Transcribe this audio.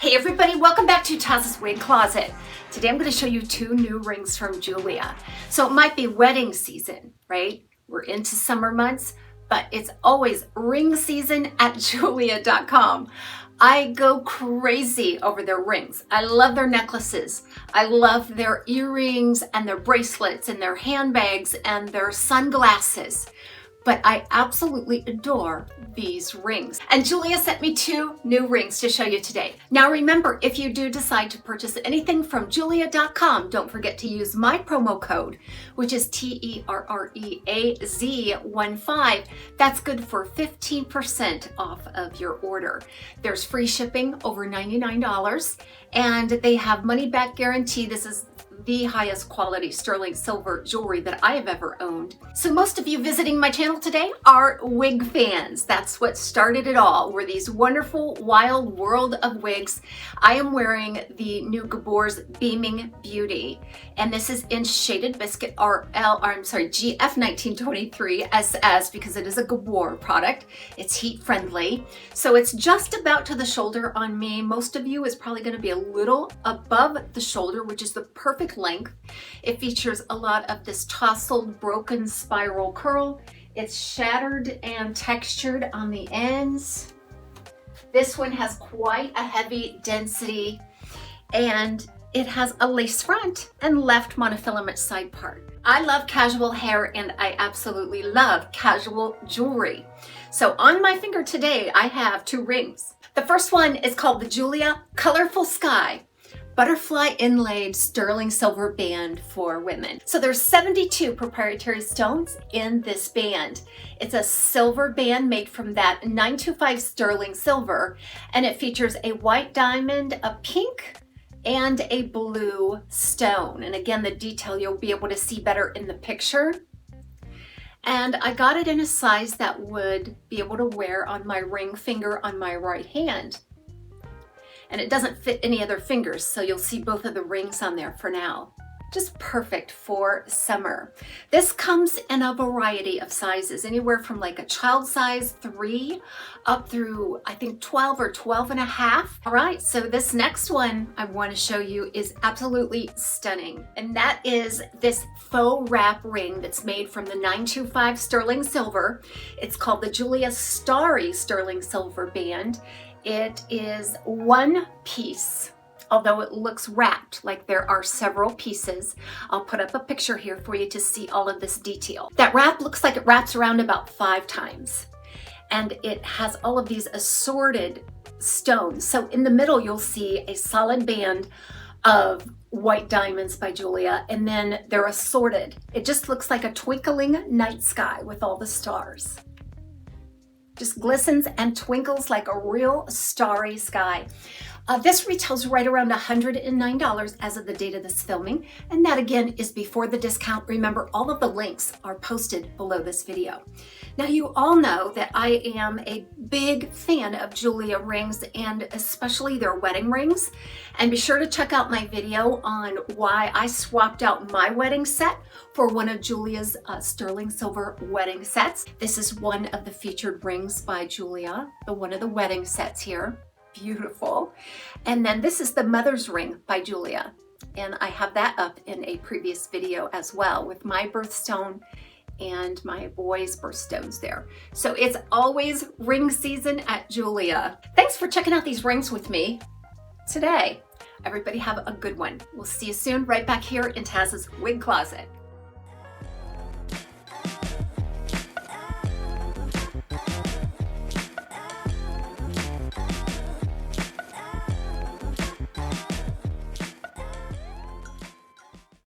Hey everybody, welcome back to TAZS's Wig Closet. Today I'm going to show you two new rings from Jeulia. So it might be wedding season, right? We're into summer months, but it's always ring season at Jeulia.com. I go crazy over their rings. I love their necklaces. I love their earrings and their bracelets and their handbags and their sunglasses. But I absolutely adore these rings. And Jeulia sent me two new rings to show you today. Now remember, if you do decide to purchase anything from Jeulia.com, don't forget to use my promo code, which is TERREAZ15. That's good for 15% off of your order. There's free shipping over $99, and they have money back guarantee. This is the highest quality sterling silver jewelry that I have ever owned. So most of you visiting my channel today are wig fans. That's what started it all, were these wonderful wild world of wigs. I am wearing the new Gabor's Beaming Beauty, and this is in Shaded Biscuit GF1923 SS because it is a Gabor product. It's heat friendly. So it's just about to the shoulder on me. Most of you is probably going to be a little above the shoulder, which is the perfect length. It features a lot of this tousled broken spiral curl. It's shattered and textured on the ends. This one has quite a heavy density, and it has a lace front and left monofilament side part. I love casual hair and I absolutely love casual jewelry. So on my finger today, I have two rings. The first one is called the Jeulia Colorful Sky Butterfly Inlaid Sterling Silver Band for women. So there's 72 proprietary stones in this band. It's a silver band made from that 925 sterling silver, and it features a white diamond, a pink, and a blue stone. And again, the detail you'll be able to see better in the picture. And I got it in a size that would be able to wear on my ring finger on my right hand. And it doesn't fit any other fingers, so you'll see both of the rings on there for now. Just perfect for summer. This comes in a variety of sizes, anywhere from like a child size 3 up through I think 12 or 12 and a half. All right, so this next one I want to show you is absolutely stunning. And that is this faux wrap ring that's made from the 925 sterling silver. It's called the Jeulia Starry Sterling Silver Band. It is one piece, although it looks wrapped like there are several pieces. I'll put up a picture here for you to see all of this detail. That wrap looks like it wraps around about 5 times. And it has all of these assorted stones. So in the middle, you'll see a solid band of white diamonds by Jeulia, and then they're assorted. It just looks like a twinkling night sky with all the stars. Just glistens and twinkles like a real starry sky. This retails right around $109 as of the date of this filming, and that again is before the discount. Remember, all of the links are posted below this video. Now, you all know that I am a big fan of Jeulia rings, and especially their wedding rings. And be sure to check out my video on why I swapped out my wedding set for one of Jeulia's sterling silver wedding sets. This is one of the featured rings by Jeulia, one of the wedding sets here. Beautiful. And then this is the mother's ring by Jeulia, and I have that up in a previous video as well with my birthstone and my boys' birthstones there. So it's always ring season at Jeulia. Thanks for checking out these rings with me today. Everybody have a good one. We'll see you soon right back here in TAZS's Wig Closet.